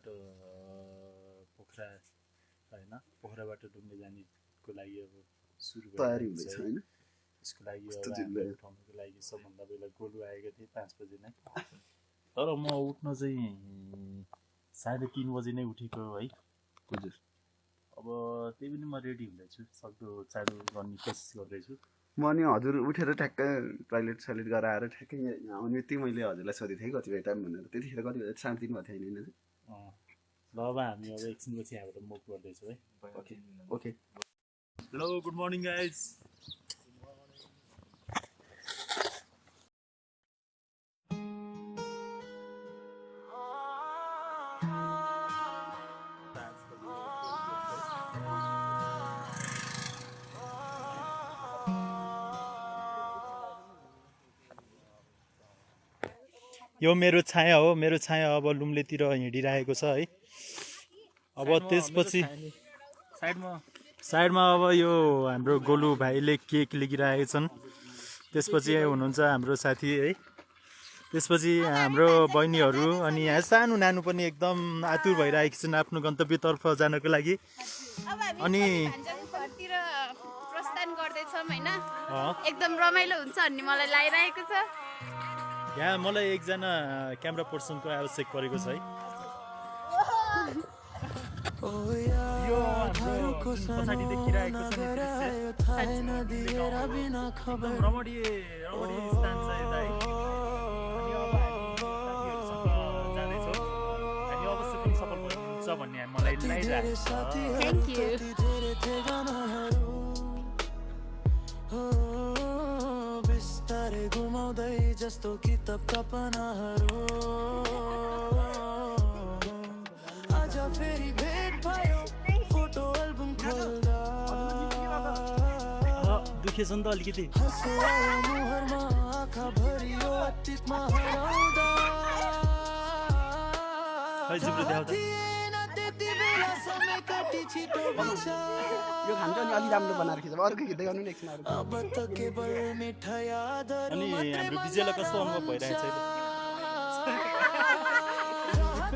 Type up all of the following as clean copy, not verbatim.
पोखराबाट पोखरा हैन पोखराबाट डुम्ने जानेको लागि अब सुरु तयारी हुँदैछ हैन यसको लागि उठाउनको लागि सबभन्दा पहिला गोलु आएको थिए 5 बजे नै तर म उठ्न चाहिँ 3:30 बजे नै उठेको है हजुर अब त्यही पनि म रेडी हुँदैछु सक्दो चाँडो गर्ने कोसिस गर्दैछु म अनि हजुर उठेर ठ्याक्क टोयलेट सलेट गराएर ठ्याक्कै यहाँ आउने यति मैले हजुरलाई सोधेको थिएँ कति टाइम भनेर त्यतिखेर कति बजे 3:30 भएको थियो हैन ल अब हामी अब एकछिनपछि यहाँबाट मुभ गर्दैछौँ है okay okay hello good morning guys यो मेरो छाया हो मेरो छाया अब लुम्लेतिर हिँडिरहेको छ है अब त्यसपछि साइडमा अब यो हाम्रो गोलु भाइले केक लिइरहेका छन् त्यसपछि हुनुहुन्छ हाम्रो साथी है त्यसपछि हाम्रो बहिनीहरू अनि यहाँ सानो नानु पनि एकदम आतुर भइरहेको छन् आफ्नो गन्तव्यतर्फ जानको लागि अनि प्रस्थान गर्दैछौँ हैन एकदम रमाइलो हुन्छ भन्ने मलाई लागिरहेको छ यहाँ मलाई एकजना क्यामेरा पर्सनको आवश्यक परेको छ है यो पछाडि देखिरहेको छ रमणीय स्थान छ यता है अनि अब हामी जाँदैछौँ हामी अवश्य पनि सफल हुन्छ भन्ने मलाई लागिरहेको छ थ्याङ्क यू बिस्तारै घुमाउँदै जस्तो किताब कल्पनाहरू आज फेरि भेट भयो फोटो एल्बम खोल्दा दुखेछ नि त अलिकति हँसो आयो मुहारमा आँखा भरियो अतीतमा हराउँदा त्यति बेला समय कति छिटो बित्छ यो खान्छ अनि अलि राम्रो बनाएर खिच्छ अर्को खिच्दै गर्नु नि एकछिन अब त केवल मिठा यादहरू अनि हाम्रो विजयलाई कस्तो अनुभव भइरहेछ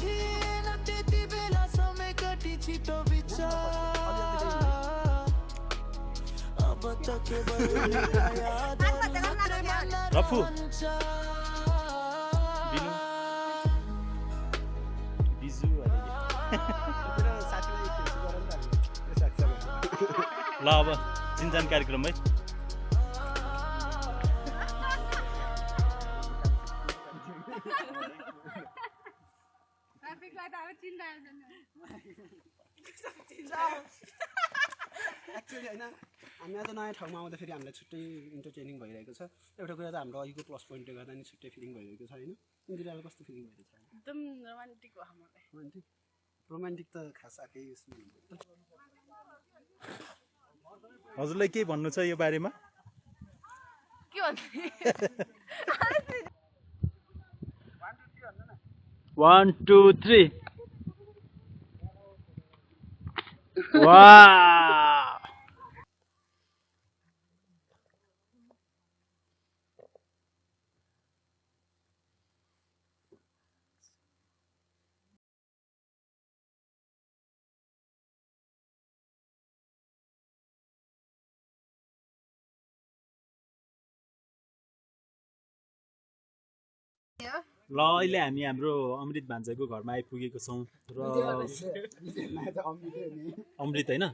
अहिले त्यति बेला समय कति छिटो बित्छ अब त केवल मिठा यादहरू मात्रै मन रफु बिनु बिजु ल अब चिन्जान कार्यक्रम है एक्चुअली हैन हामी आज नयाँ ठाउँमा आउँदाखेरि हामीलाई छुट्टै इन्टरटेनिङ भइरहेको छ एउटा कुरा त हाम्रो अघिको प्लस पोइन्टले गर्दा नि छुट्टै फिलिङ भइरहेको छ हैन इन्दिरालाई कस्तो फिलिङ भइरहेछ एकदम रोमान्टिक हो मलाई रोमान्टिक त खास आकै यसमा हजुरलाई के भन्नु छ यो बारेमा के भन्नु 1 2 3 वाह ल अहिले हामी हाम्रो अमृत भान्जाको घरमा आइपुगेको छौँ र अमृत हैन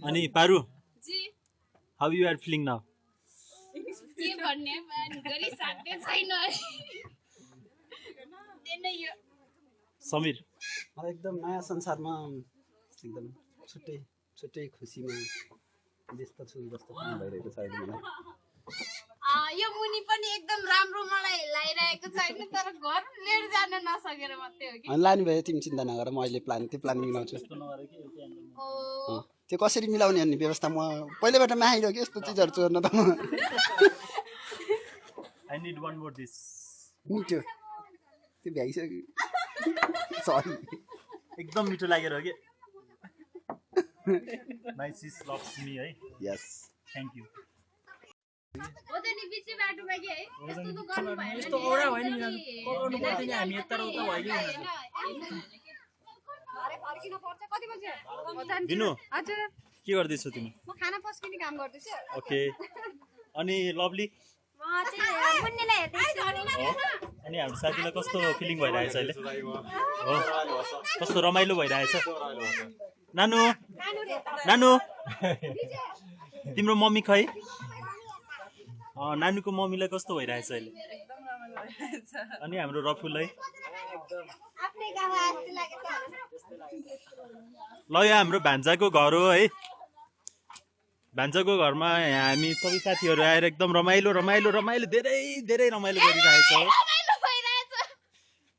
अनि Paru ji how you are feeling now के भन्ने गरी सक्दै छैन समीर मलाई एकदम नयाँ संसारमा एकदम छुट्टै खुसीमा व्यस्त छु जस्तो भइरहेको छ अहिले मलाई यो मुनि पनि एकदम राम्रो मलाई लागिरहेको छैन तर घर लिएर जान नसकेर मात्रै हो कि अनि लाने भए तिमी चिन्ता नगर म अहिले त्यो प्लान मिलाउँछु त्यो कसरी मिलाउने भन्ने व्यवस्था म पहिलेबाट माहिलो कि यस्तो चिजहरू चोर्न त म I need one more this मिठो त्यो भ्याइसक्यो सरी एकदम मिठो लागेर हो कि माइ सिस लभ्स मी है यस थ्यांक यू ओदे नि बिच बाटोमा के है यस्तो त गर्नु भएन यस्तो औरा होइन नि कराउनु पर्दैन हामी यता र उता भयो बिनु हजुर के गर्दैछौ तिमी म खाना पस्किने काम गर्दैछु ओके अनि लभली म चाहिँ मुन्नीलाई हेर्दैछु अनि हाम्रो साथीलाई कस्तो फिलिङ भइरहेछ अहिले हो कस्तो रमाइलो भइरहेछ नानु नानु तिम्रो मम्मी खै नानुको मम्मीलाई कस्तो भइरहेछ अहिले अनि हाम्रो रफुलाई ल यो हाम्रो भान्जाको घर हो है भान्जाको घरमा हामी सबै साथीहरू आएर एकदम रमाइलो रमाइलो रमाइलो धेरै धेरै रमाइलो गरिरहेछौँ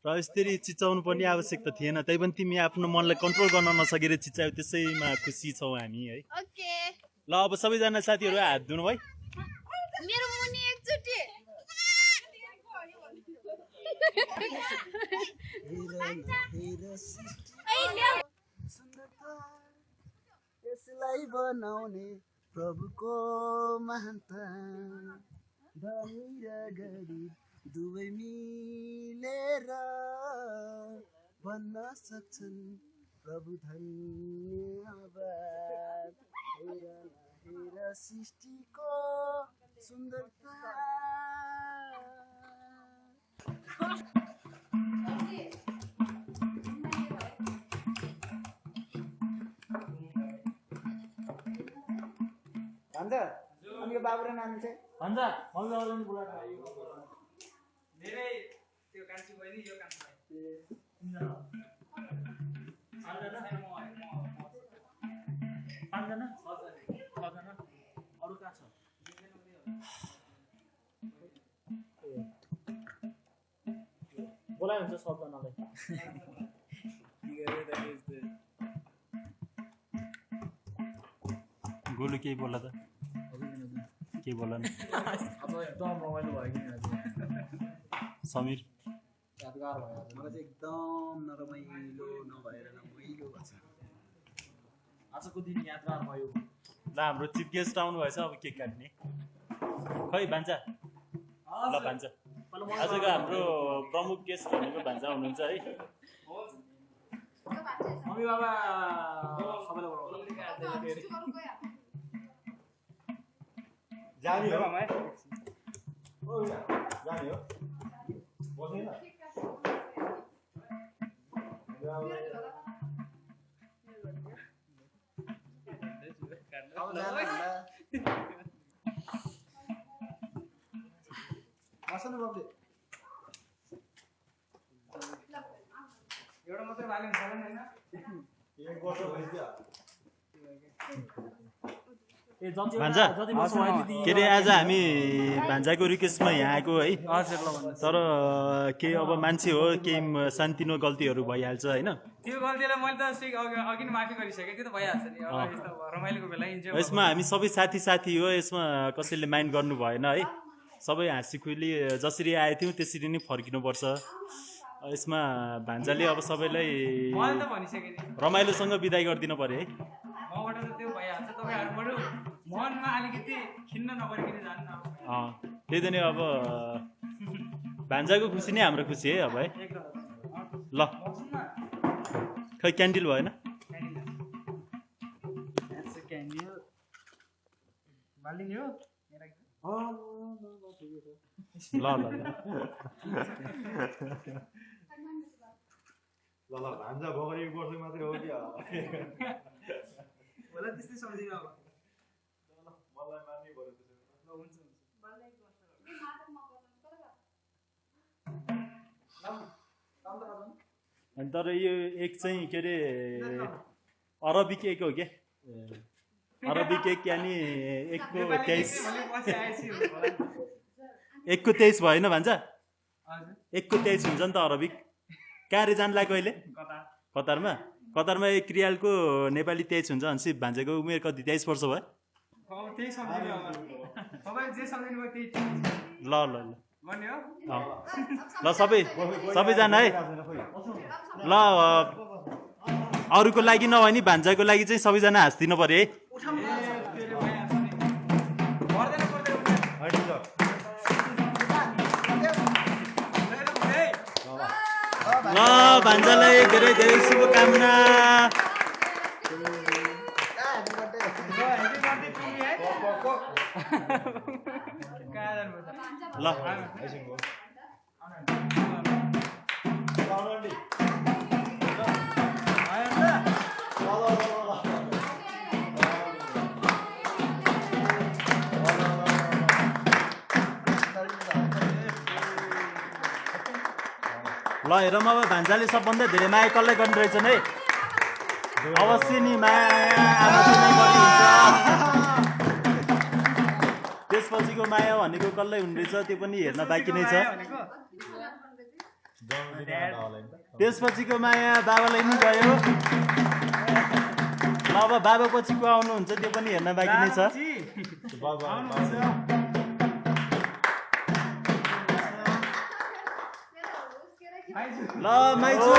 र यसरी चिचाउनु पनि आवश्यक त थिएन तै पनि तिमी आफ्नो मनलाई कन्ट्रोल गर्न नसकेर चिचायो त्यसैमा खुसी छौ हामी है ओके ल अब सबैजना साथीहरू हात धुनु है मेरो मुनि एकचोटि यसलाई बनाउने प्रभुको महानता धनी र गरिब दुवै मिलेर भन्न सक्छन् प्रभु धन्यवाद हेर सृष्टिको सुन्दरता भन्छ अनि यो बाबु र नानी चाहिँ भन्छ मल्ल बोलाएर धेरै त्यो कान्छी बहिनी यो कान्छी पाँचजना छजना अरू कहाँ छ बोलाइ हुन्छ सबजनालाई गोलु केही बोला त केही बोला न एकदम रमाइलो भयो कि समीर यादगार भयो मलाई चाहिँ एकदम नरमाइलो नभएर रमाइलो भएको छ आजको दिन यादगार भयो ल हाम्रो चिफ गेस्ट आउनु भएछ अब केक काट्ने खै भान्जा ल भान्जा आजको हाम्रो प्रमुख गेस्ट भनेको भान्जा हुनुहुन्छ है मम्मी बाबा सबैलाई बोलाउनु जाने हो जाने हो बस्दैन बस्नु बाबुले एउटा मात्रै बाली हुन्छ होइन एक वर्ष भइसक्यो भान्जा के अरे आज हामी भान्जाको रिक्वेस्टमा यहाँ आएको है तर केही अब मान्छे हो केही सानतिनो गल्तीहरू भइहाल्छ होइन त्यो गल्तीलाई मैले त अघि नै माफी गरिसकेँ त्यो त भइहाल्छ नि अब यस्तो रमाइलोको बेला इन्जोय यसमा हामी सबै साथी साथी हो यसमा कसैले माइन्ड गर्नु भएन है सबै हाँसी खुली जसरी आएको थियौँ त्यसरी नै फर्किनुपर्छ यसमा भान्जाले अब सबैलाई मैले त भनिसकेँ नि रमाइलोसँग बिदाई गरिदिनु पर्यो है मबाट त त्यो भइहाल्छ तपाईँहरूबाट मनमा अलिकति खिन्न नपरिकन जानु त्यही त नि अब भान्जाको खुसी नै हाम्रो खुसी है अब है ल खै क्यान्डिल भएन बालिने हो ल ल ल भान्जा भगर एक वर्ष मात्रै हो कि होला त्यस्तै सम्झिनु अब मलाई मान्नै पर्यो ल हुन्छ अनि तर यो एक चाहिँ के अरे अरबिक एक हो क्या अरबिक एक यानि एकको 23 एकको 23 भएन भन्छ एकको 23 हुन्छ नि त अरबिक कहाँ रे जान लाग्यो अहिले कतारमा कतारमा एक रियालको नेपाली 23 हुन्छ भनेपछि भान्जाको उमेर कति 23 वर्ष भयो त्यही सम्झिनु अब तपाईँ जे सम्झिनु भयो त्यही ल ल ल भन्ने हो ल सबैजना है ल अरूको लागि नभए नि भान्जाको लागि चाहिँ सबैजना हाँसिदिनु पर्यो है ल ल भान्जालाई धेरै धेरै शुभकामना। ल ल हेरौँ अब भान्जाले सबभन्दा धेरै माया कसलाई गर्ने रहेछन् है। अवश्य नि माया आमाको नै बढी हुन्छ। त्यसपछिको माया भनेको कसलाई हुने रहेछ त्यो पनि हेर्न बाँकी नै छ। त्यसपछिको माया बाबालाई नि गयो। अब बाबा पछिको आउनुहुन्छ त्यो पनि हेर्न बाँकी नै छ। ल माइजू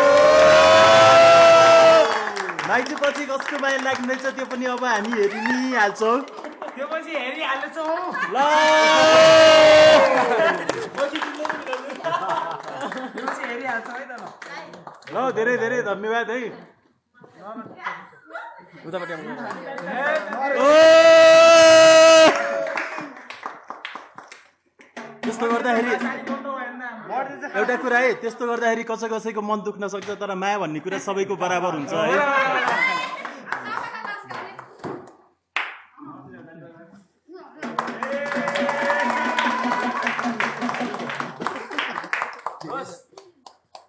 माइजू पछि कसको माया लाग्ने रहेछ त्यो पनि अब हामी हेरि नै हाल्छौँ। त्यो पछि हेरिहाल्छौँ। ल ल धेरै धेरै धन्यवाद है। त्यस्तो गर्दाखेरि एउटा कुरा है, त्यस्तो गर्दाखेरि कसै कसैको मन दुख्न सक्छ तर माया भन्ने कुरा सबैको बराबर हुन्छ है।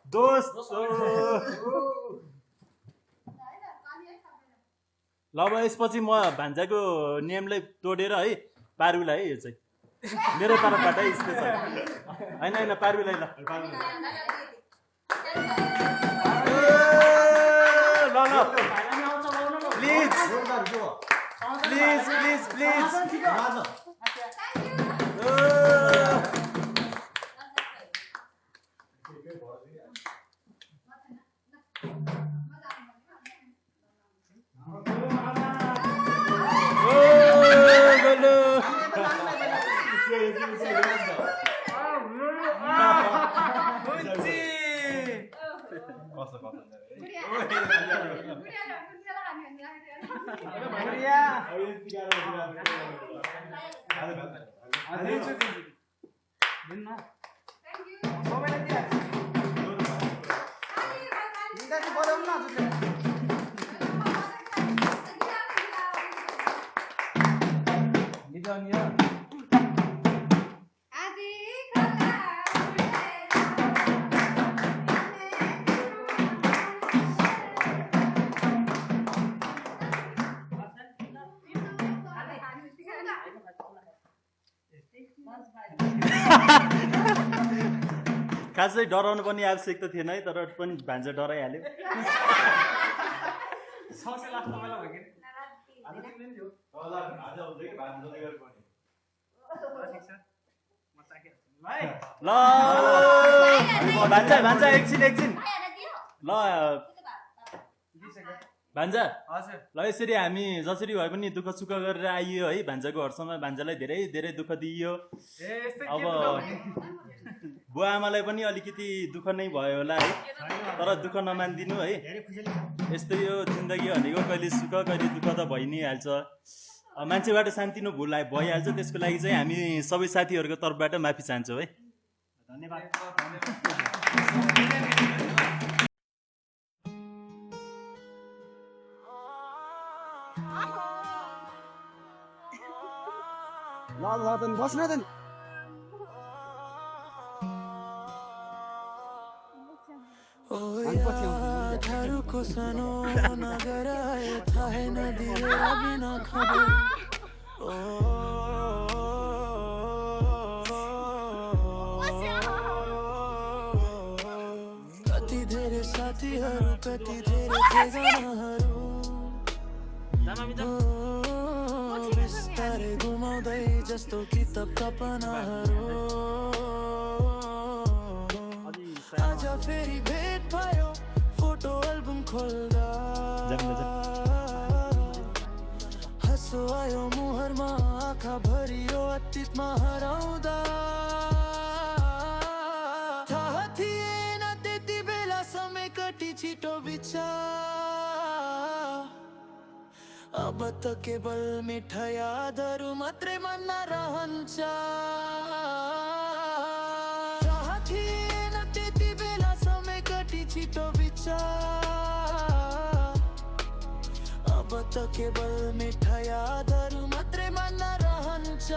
दोस्त ल अब यसपछि म भान्जाको नियमलाई तोडेर है पारुलाई है, यो चाहिँ मेरो तर्फबाट है स्पेसल होइन होइन पारुलाई ल ल ल प्लिज प्लिज प्लिज प्लिज खासै डराउनु पनि आवश्यक त थिएन है, तर पनि भान्जा डराइहाल्यो। ल भान्जा भान्जा एकछिन एकछिन ल भान्जा ल यसरी हामी जसरी भए पनि दुःख सुख गरेर आइयो है भान्जाको हर्षमा। भान्जालाई धेरै धेरै दुःख दिइयो। अब बुवा आमालाई पनि अलिकति दुःख नै भयो होला है, तर दुःख नमानिदिनु है। यस्तो यो जिन्दगी भनेको कहिले सुख कहिले दुःख त भइ नै हाल्छ। मान्छेबाट सानोतिनो भुल भइहाल्छ, त्यसको लागि चाहिँ हामी सबै साथीहरूको तर्फबाट माफी चाहन्छौँ है। धन्यवाद। बस्न त को सानो नगर थाहा नदिएर बिना खबर कति धेरै साथीहरू कति धेरै ठेगानाहरू बिस्तारै घुमाउँदै जस्तो किताब कपनाहरू आज फेरि भेट भयो फोटो एल्बम खोल्दा हँसो आयो मुहारमा आँखा भरियो अतीतमा हराउँदा थाहा थिएन त्यति बेलासम्म छिटो बिछ अब त केवल मिठा यादहरू मात्रै मनमा रहन्छ चाह थिएन त्यति बेला समय कति छिटो बिछ अब त केवल मिठा यादहरू मात्रै मनमा रहन्छ